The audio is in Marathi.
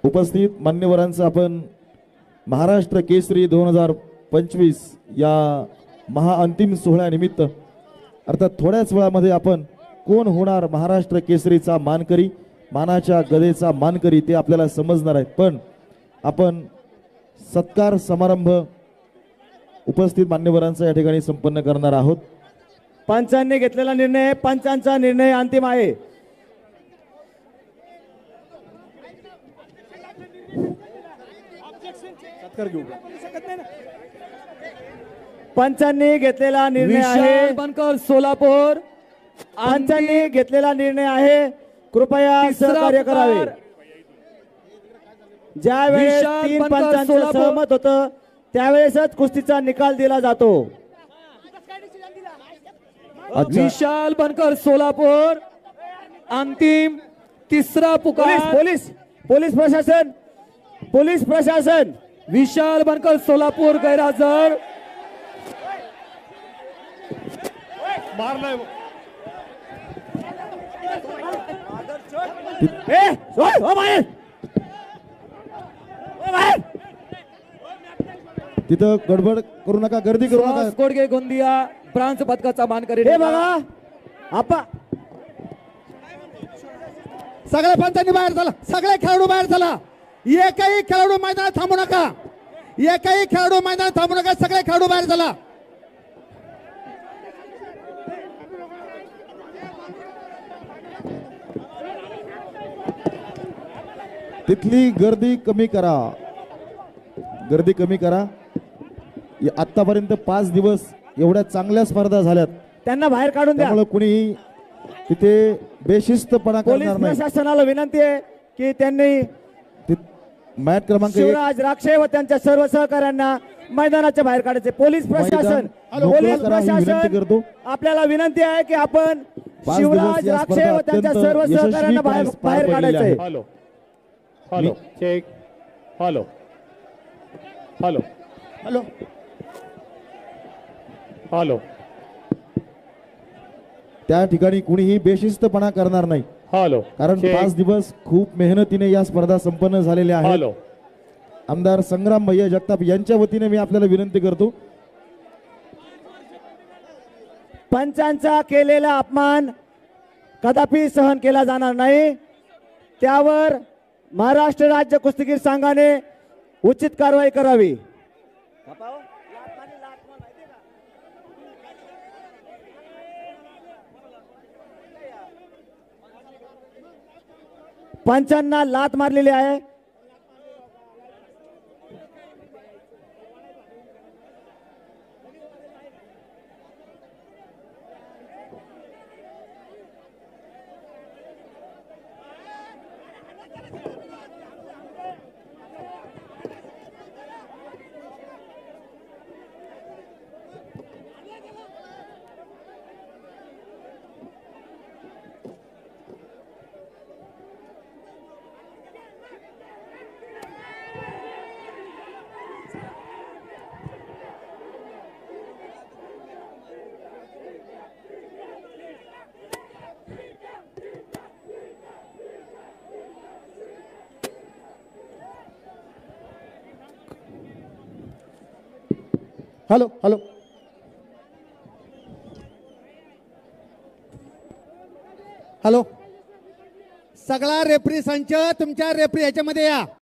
उपस्थित मान्यवरांचं आपण महाराष्ट्र केसरी 2025 या महाअंतिम सोहळ्यानिमित्त अर्थात थोड्याच वेळामध्ये आपण कोण होणार महाराष्ट्र केसरीचा मानकरी, मानाच्या गदेचा मानकरी ते आपल्याला समजणार आहे। पण आपण सत्कार समारंभ उपस्थित मान्यवरांचा या ठिकाणी संपन्न करणार आहोत। पंचांनी घेतलेला निर्णय, पंचांचा निर्णय अंतिम आहे। पंचांनी घेतलेला निर्णय आहे बनकर सोलापूर। पंचांनी घेतलेला निर्णय आहे, कृपया सहकार्य करावे। ज्यावेळेस तीन पंचांचं सहमत होतं त्यावेळेसच कुस्तीचा निकाल दिला जातो। विशाल बनकर सोलापूर अंतिम तिसरा पुकार। पोलीस पोलीस प्रशासन, पोलीस प्रशासन। विशाल बनकर सोलापूर गैरहजर। तिथं गडबड करू नका, गर्दी करू नका। कोडगे गोंदिया ब्रांज पदकाचा मानकरी। हे बघा आपा, सगळ्या पंचांनी बाहेर झाला, सगळे खेळाडू बाहेर झाला। एकही खेळाडू मैदानात थांबू नका, एकही खेळाडू मैदानात थांबू नका, सगळे खेळाडू बाहेर झाला। तिथली गर्दी कमी करा, गर्दी कमी करा। आतापर्यंत 5 दिवस एवढ्या चांगल्या स्पर्धा झाल्यात, त्यांना बाहेर काढून द्या। त्यामुळे कुणीही तिथे बेशिस्तपणा पोलीस करणार नाही। प्रशासनाला विनंती आहे की त्यांनी मॅच क्रमांक 1 शिवराज राक्षे व त्यांच्या सर्व सहकाऱ्यांना मैदानाच्या बाहेर काढायचे। पोलीस प्रशासन, पोलीस प्रशासन आपल्याला विनंती आहे की आपण शिवराज राक्षे व त्यांच्या सर्व सहकाऱ्यांना बाहेर काढायचे। Hello hello check, hello hello hello hello. त्या ठिकाणी कुणीही बेशिस्तपणा करणार नाही, हॅलो कारण 5 दिवस खूप मेहनतीने या स्पर्धा संपन्न झालेल्या आहेत। हॅलो। आमदार संग्राम भैया जगताप यांच्या वतीने मी आपल्याला विनंती करतो, पंचांचा केलेला अपमान कदापि सहन केला जाणार नाही। त्यावर महाराष्ट्र राज्य कुस्तीगीर संघाने उचित कारवाई करावी। पंचांना लात मारलेली आहे। Hello hello hello. सगळा रेफरी संच तुमच्या रेफरी ह्याच्यामध्ये या।